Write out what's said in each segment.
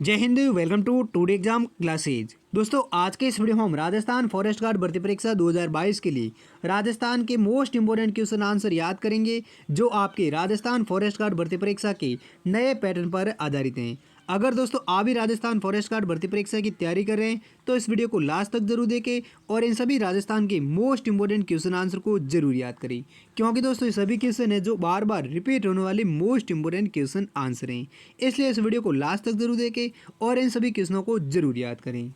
जय Hind. Welcome to today exam classes. दोस्तों आज के इस वीडियो में हम राजस्थान फॉरेस्ट गार्ड भर्ती परीक्षा 2022 के लिए राजस्थान के मोस्ट इंपोर्टेंट क्वेश्चन आंसर याद करेंगे जो आपके राजस्थान फॉरेस्ट गार्ड भर्ती परीक्षा के नए पैटर्न पर आधारित हैं। अगर दोस्तों आप भी राजस्थान फॉरेस्ट गार्ड भर्ती परीक्षा की तैयारी कर रहे हैं तो इस वीडियो को लास्ट तक जरूर देखें और इन सभी राजस्थान के मोस्ट इंपोर्टेंट क्वेश्चन आंसर को जरूर याद करें, क्योंकि दोस्तों ये सभी क्वेश्चन है जो बार बार रिपीट होने वाले मोस्ट इंपोर्टेंट क्वेश्चन आंसर हैं। इसलिए इस वीडियो को लास्ट तक जरूर देखें और इन सभी क्वेश्चनों को जरूर याद करें।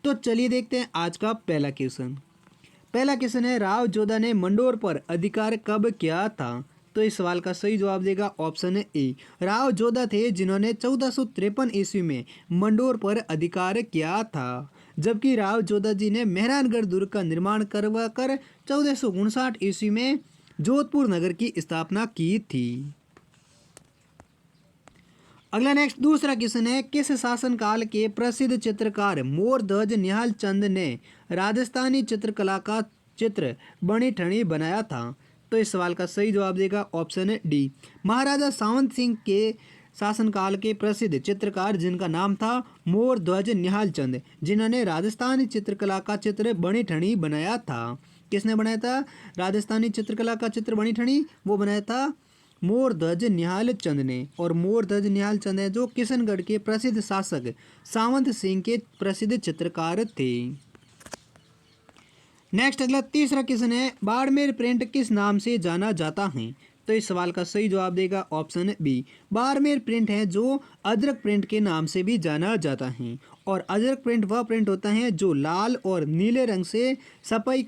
तो चलिए देखते हैं आज का पहला क्वेश्चन। पहला क्वेश्चन है, राव जोधा ने मंडोर पर अधिकार कब किया था? तो इस सवाल का सही जवाब देगा ऑप्शन ए। राव जोधा थे जिन्होंने 1453 ईस्वी में मंडोर पर अधिकार किया था, जबकि राव जोधा जी ने मेहरानगढ़ दुर्ग का निर्माण करवाकर 1459 ईस्वी में जोधपुर नगर की स्थापना की थी। अगला नेक्स्ट दूसरा क्वेश्चन है, किस शासनकाल के प्रसिद्ध चित्रकार मोरध्वज निहाल चंद ने राजस्थानी चित्रकला का चित्र बनी ठनी बनाया था? तो इस सवाल का सही जवाब देगा ऑप्शन डी। महाराजा सावंत सिंह के शासनकाल के प्रसिद्ध चित्रकार जिनका नाम था मोरध्वज निहाल चंद, जिन्होंने राजस्थानी चित्रकला का चित्र बनी ठनी बनाया था। किसने बनाया था राजस्थानी चित्रकला का चित्र बनी ठनी? वो बनाया था मोरध्वज निहाल चंद ने। और मोरध्वज निहाल चंद है जो किशनगढ़ के प्रसिद्ध शासक सावंत सिंह के प्रसिद्ध चित्रकार थे। नेक्स्ट अगला तीसरा क्वेश्चन है, बाड़मेर प्रिंट किस नाम से जाना जाता है? तो इस सवाल का सही जवाब देगा ऑप्शन बी। बाड़मेर प्रिंट है जो अजरक प्रिंट के नाम से भी जाना जाता है। और अजरक प्रिंट वह प्रिंट होता है जो लाल और नीले रंग से छपाई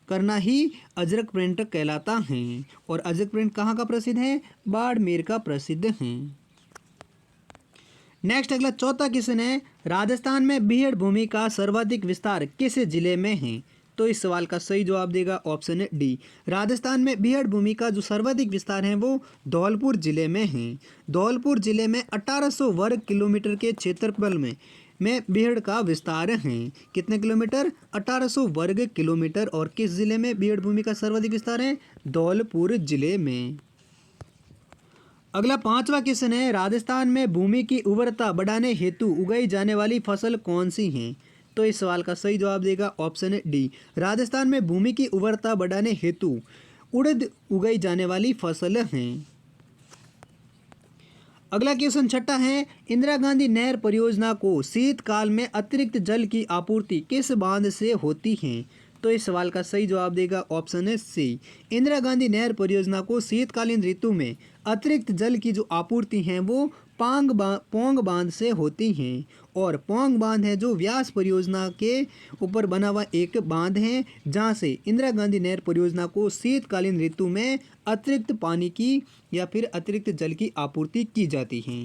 करना ही अजरक प्रिंट कहलाता है। और अजरक प्रिंट कहाँ का प्रसिद्ध है? बाड़मेर का प्रसिद्ध है। नेक्स्ट अगला चौथा क्वेश्चन है, राजस्थान में बीहड़ भूमि का सर्वाधिक विस्तार किस जिले में है? तो इस सवाल का सही जवाब देगा ऑप्शन डी। राजस्थान में बीहड़ भूमि का जो सर्वाधिक विस्तार है वो धौलपुर जिले में है। धौलपुर जिले में 1800 वर्ग किलोमीटर के क्षेत्रफल में बीहड़ का विस्तार है। कितने किलोमीटर? 1800 वर्ग किलोमीटर। और किस जिले में बीहड़ भूमि का सर्वाधिक विस्तार है? धौलपुर जिले में। अगला पांचवा क्वेश्चन है, राजस्थान में भूमि की उर्वरता बढ़ाने हेतु उगाई जाने वाली फसल कौन सी है? तो इस सवाल का सही जवाब देगा ऑप्शन डी। राजस्थान में भूमि की उर्वरता बढ़ाने हेतु उड़द उगाई जाने वाली फसल है। अगला क्वेश्चन छठा है, इंदिरा गांधी नहर परियोजना को शीतकाल में अतिरिक्त जल की आपूर्ति किस बांध से होती है? तो इस सवाल का सही जवाब देगा ऑप्शन सी। इंदिरा गांधी नहर परियोजना को शीतकालीन ऋतु में अतिरिक्त जल की जो आपूर्ति है वो पोंग बांध से होती हैं। और पोंग बांध है जो व्यास परियोजना के ऊपर बना हुआ एक बांध है जहां से इंदिरा गांधी नहर परियोजना को शीतकालीन ऋतु में अतिरिक्त पानी की या फिर अतिरिक्त जल की आपूर्ति की जाती है।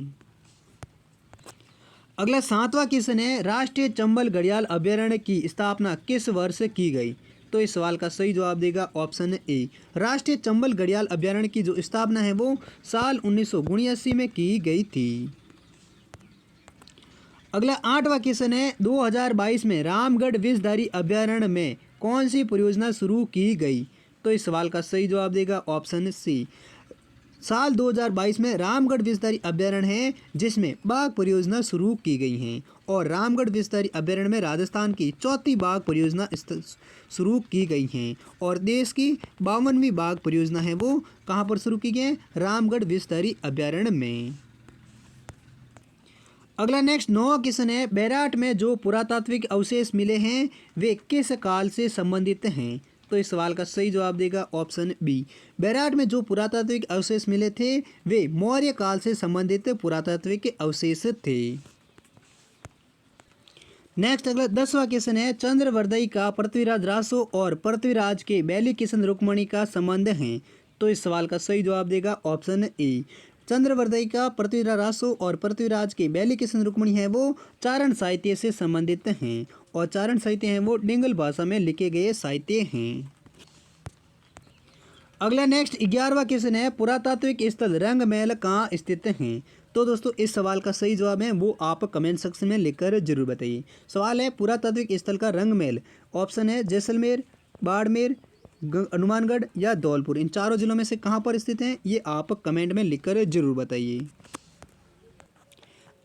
अगला सातवां क्वेश्चन है, राष्ट्रीय चंबल घड़ियाल अभ्यारण्य की स्थापना किस वर्ष की गई? तो इस सवाल का सही जवाब देगा ऑप्शन ए। राष्ट्रीय चंबल घड़ियाल अभ्यारण्य की जो स्थापना है वो साल 1979 में की गई थी। अगला आठवां क्वेश्चन है, 2022 में रामगढ़ विषधारी अभ्यारण्य में कौन सी परियोजना शुरू की गई? तो इस सवाल का सही जवाब देगा ऑप्शन सी। साल 2022 में रामगढ़ विषधारी अभ्यारण्य है जिसमें बाघ परियोजना शुरू की गई है। और रामगढ़ विषधारी अभ्यारण्य में राजस्थान की चौथी बाघ परियोजना शुरू की गई है। और देश की 52वीं बाघ परियोजना है वो कहाँ पर शुरू की गई है? रामगढ़ विषधारी अभ्यारण्य में। अगला नेक्स्ट 9वां क्वेश्चन है, बैराट में जो पुरातात्विक अवशेष मिले हैं वे किस काल से संबंधित हैं? तो इस सवाल का सही जवाब देगा ऑप्शन बी। बैराट में जो पुरातात्विक अवशेष मिले थे वे मौर्य काल से संबंधित पुरातात्विक अवशेष थे। नेक्स्ट अगला 10वां क्वेश्चन है, चंद्रवर्दई का पृथ्वीराज रासो और पृथ्वीराज के बैली किशन रुक्मणी का संबंध है? तो इस सवाल का सही जवाब देगा ऑप्शन ए। चंद्रवर्दई का पृथ्वीराज रासो और पृथ्वीराज के बैली किशन रुक्मणी है वो चारण साहित्य से संबंधित हैं। और चारण साहित्य हैं वो डिंगल भाषा में लिखे गए साहित्य हैं। अगला नेक्स्ट 11वां क्वेश्चन है, पुरातात्विक स्थल रंगमहल कहाँ स्थित हैं? तो दोस्तों इस सवाल का सही जवाब है वो आप कमेंट सेक्शन में लिखकर जरूर बताइए। सवाल है, पुरातात्विक स्थल का रंगमहल ऑप्शन है जैसलमेर, बाड़मेर, हनुमानगढ़ या धौलपुर, इन चारों जिलों में से कहाँ पर स्थित हैं ये आप कमेंट में लिखकर जरूर बताइए।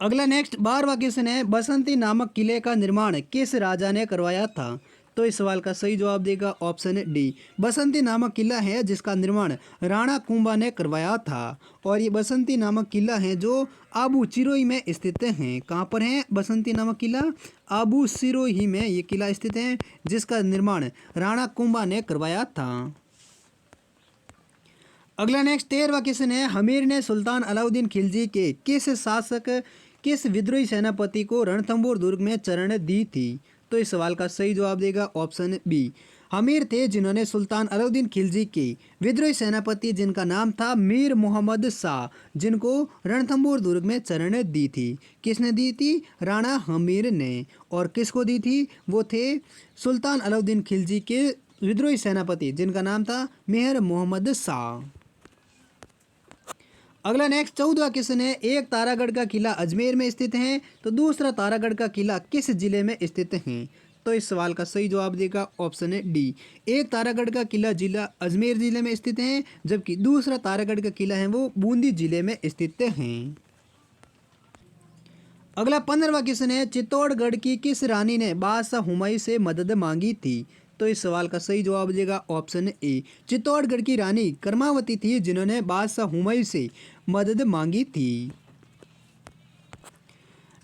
अगला नेक्स्ट 12वां क्वेश्चन है, बसंती नामक किले का निर्माण किस राजा ने करवाया था? तो इस सवाल का सही जवाब देगा ऑप्शन डी। बसंती नामक किला है जिसका निर्माण राणा कुंभा ने करवाया था। और ये बसंती नामक किला है जो आबू सिरोही में स्थित हैं। कहाँ पर है बसंती नामक किला? आबू सिरोही में ये किला स्थित है जिसका निर्माण राणा कुंभा ने करवाया था। अगला नेक्स्ट 13वां क्वेश्चन है, हमीर ने सुल्तान अलाउद्दीन खिलजी के किस शासक किस विद्रोही सेनापति को रणथंभौर दुर्ग में शरण दी थी? तो इस सवाल का सही जवाब देगा ऑप्शन बी। हमीर थे जिन्होंने सुल्तान अलाउद्दीन खिलजी के विद्रोही सेनापति जिनका नाम था मीर मोहम्मद शाह, जिनको रणथंभौर दुर्ग में शरण दी थी। किसने दी थी? राणा हमीर ने। और किसको दी थी? वो थे सुल्तान अलाउद्दीन खिलजी के विद्रोही सेनापति जिनका नाम था मीर मोहम्मद शाह। अगला नेक्स्ट 14वां क्वेश्चन है, एक तारागढ़ का किला अजमेर में स्थित है तो दूसरा तारागढ़ का किला किस जिले में स्थित है? तो इस सवाल का सही जवाब देगा ऑप्शन है डी। एक तारागढ़ का किला जिला अजमेर जिले में स्थित है जबकि दूसरा तारागढ़ का किला है वो बूंदी जिले में स्थित है। अगला 15वां क्वेश्चन है, चित्तौड़गढ़ की किस रानी ने बादशाह हुमायूं से मदद मांगी थी? तो इस सवाल का सही जवाब देगा ऑप्शन ए। चित्तौड़गढ़ की रानी कर्मावती थी जिन्होंने बादशाह हुमायूं से मदद मांगी थी।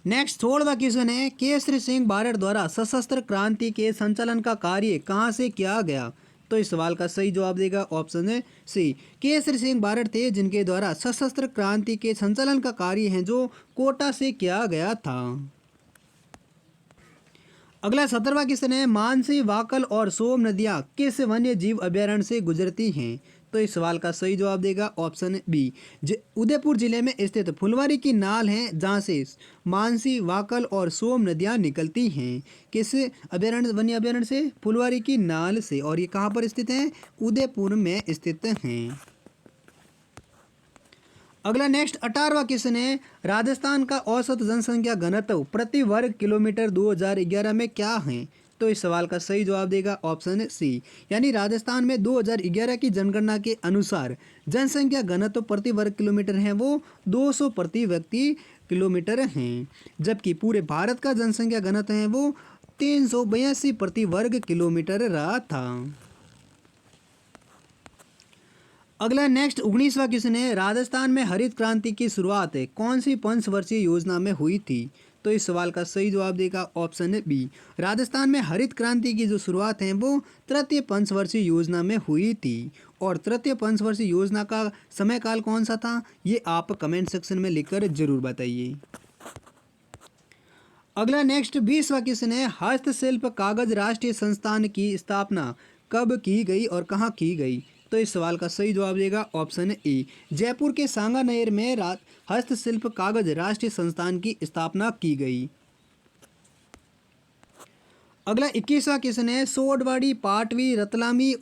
नेक्स्ट 16वां क्वेश्चन है, केसरी सिंह बारड़ द्वारा सशस्त्र क्रांति के संचालन का कार्य कहाँ से किया गया? तो इस सवाल का सही जवाब देगा ऑप्शन सी। केसरी सिंह बारड़ थे जिनके द्वारा सशस्त्र क्रांति के संचालन का कार्य है जो कोटा से किया गया था। अगला 17वां क्वेश्चन है, मानसी, वाकल और सोम नदियां किस वन्य जीव अभयारण्य से गुजरती हैं? तो इस सवाल का सही जवाब देगा ऑप्शन बी। उदयपुर जिले में स्थित फुलवारी की नाल है जहां से मानसी, वाकल और सोम नदियां निकलती हैं। किस अभयारण्य वन्य अभयारण्य से? फुलवारी की नाल से। और ये कहाँ पर स्थित है? उदयपुर में स्थित हैं। अगला नेक्स्ट 18वां क्वेश्चन है, राजस्थान का औसत जनसंख्या घनत्व प्रति वर्ग किलोमीटर 2011 में क्या है? तो इस सवाल का सही जवाब देगा ऑप्शन सी। यानी राजस्थान में 2011 की जनगणना के अनुसार जनसंख्या घनत्व प्रति वर्ग किलोमीटर है वो 200 प्रति व्यक्ति किलोमीटर हैं, जबकि पूरे भारत का जनसंख्या घनत्व है वो 382 प्रति वर्ग किलोमीटर रहा था। अगला नेक्स्ट 19वां क्वेश्चन है, राजस्थान में हरित क्रांति की शुरुआत कौन सी पंचवर्षीय योजना में हुई थी? तो इस सवाल का सही जवाब देगा ऑप्शन बी। राजस्थान में हरित क्रांति की जो शुरुआत है वो तृतीय पंचवर्षीय योजना में हुई थी। और तृतीय पंचवर्षीय योजना का समय काल कौन सा था ये आप कमेंट सेक्शन में लिखकर जरूर बताइए। अगला नेक्स्ट 20वां क्वेश्चन है, हस्तशिल्प कागज राष्ट्रीय संस्थान की स्थापना कब की गई और कहाँ की गई? तो इस सवाल का सही जवाब देगा ऑप्शन ए। जयपुर के सांगानेर में हस्तशिल्प कागज राष्ट्रीय संस्थान की स्थापना की गई। अगला 21वां क्वेश्चन है, सोडवाड़ी, पाटवी, रतलामी,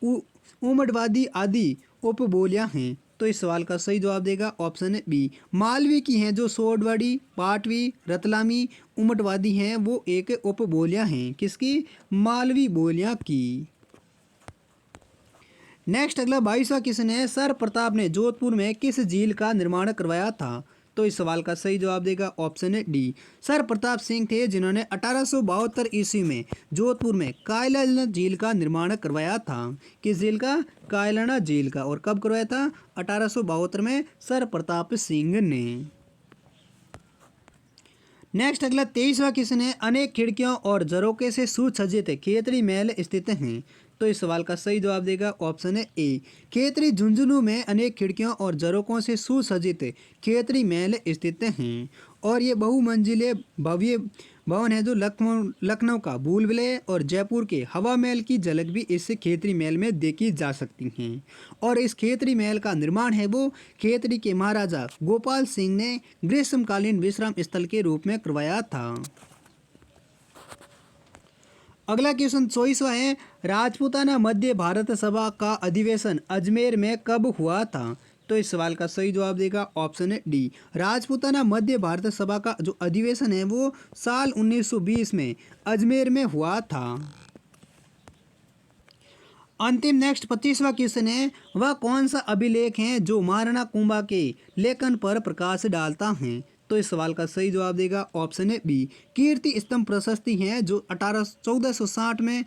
उमड़वादी आदि उपबोलियां हैं। तो इस सवाल का सही जवाब देगा ऑप्शन बी। मालवी की हैं जो सोडवाड़ी, पाटवी, रतलामी, उमड़वादी हैं वो एक उपबोलियां हैं। किसकी? मालवी बोलियां की। नेक्स्ट अगला 22वां क्वेश्चन है, सर प्रताप ने जोधपुर में किस झील का निर्माण करवाया था? तो इस सवाल का सही जवाब देगा option D. Sir Pratap Singh थे जिन्होंने 1872 ईस्वी में जोधपुर में कायलाना झील का निर्माण करवाया था। किस झील का? कायलाना झील का। और कब करवाया था? 1872 में सर प्रताप सिंह ने। नेक्स्ट अगला 23वां क्वेश्चन है, अनेक खिड़कियों और झरोके से सुसज्जित खेतड़ी महल स्थित हैं। तो इस सवाल का सही जवाब देगा ऑप्शन है ए। खेतड़ी झुंझुनू में अनेक खिड़कियों और झरोकों से सुसज्जित खेतड़ी महल स्थित हैं। और ये बहुमंजिले भव्य भवन है जो लखनऊ का भूलभुलैया और जयपुर के हवा महल की झलक भी इस खेतड़ी महल में देखी जा सकती हैं। और इस खेतड़ी महल का निर्माण है वो खेतड़ी के महाराजा गोपाल सिंह ने ग्रीष्मकालीन विश्राम स्थल के रूप में करवाया था। अगला क्वेश्चन 24वां है, राजपूताना मध्य भारत सभा का अधिवेशन अजमेर में कब हुआ था? तो इस सवाल का सही जवाब देगा ऑप्शन डी। राजपूताना मध्य भारत सभा का जो अधिवेशन है वो साल 1920 में अजमेर में हुआ था। अंतिम नेक्स्ट 25वां क्वेश्चन है, वह कौन सा अभिलेख है जो महाराणा कुंभा के लेखन पर प्रकाश डालता है? तो दोस्तों इस सवाल का सही जवाब देगा ऑप्शन है बी, कीर्ति स्तंभ प्रशस्ति है जो 1460 में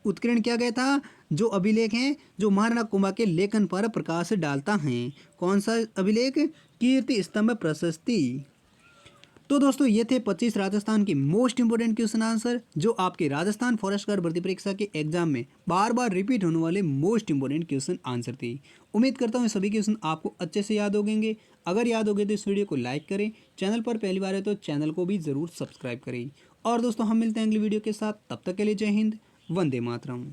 उत्कीर्ण किया गया था। जो अभिलेख हैं जो महाराणा कुंभा के लेखन पर प्रकाश डालता है। कौन सा अभिलेख? कीर्ति स्तंभ प्रशस्ति। तो दोस्तों ये थे 25 राजस्थान के मोस्ट इंपोर्टेंट क्वेश्चन आंसर जो आपके राजस्थान फॉरेस्ट गार्ड भर्ती परीक्षा के एग्जाम में बार बार रिपीट होने वाले मोस्ट इंपोर्टेंट क्वेश्चन आंसर थे। उम्मीद करता हूँ सभी क्वेश्चन आपको अच्छे से याद हो गएंगे। अगर याद हो गए तो इस वीडियो को लाइक करें, चैनल पर पहली बार है तो चैनल को भी ज़रूर सब्सक्राइब करें। और दोस्तों हम मिलते हैं अगली वीडियो के साथ, तब तक के लिए जय हिंद, वंदे मातरम।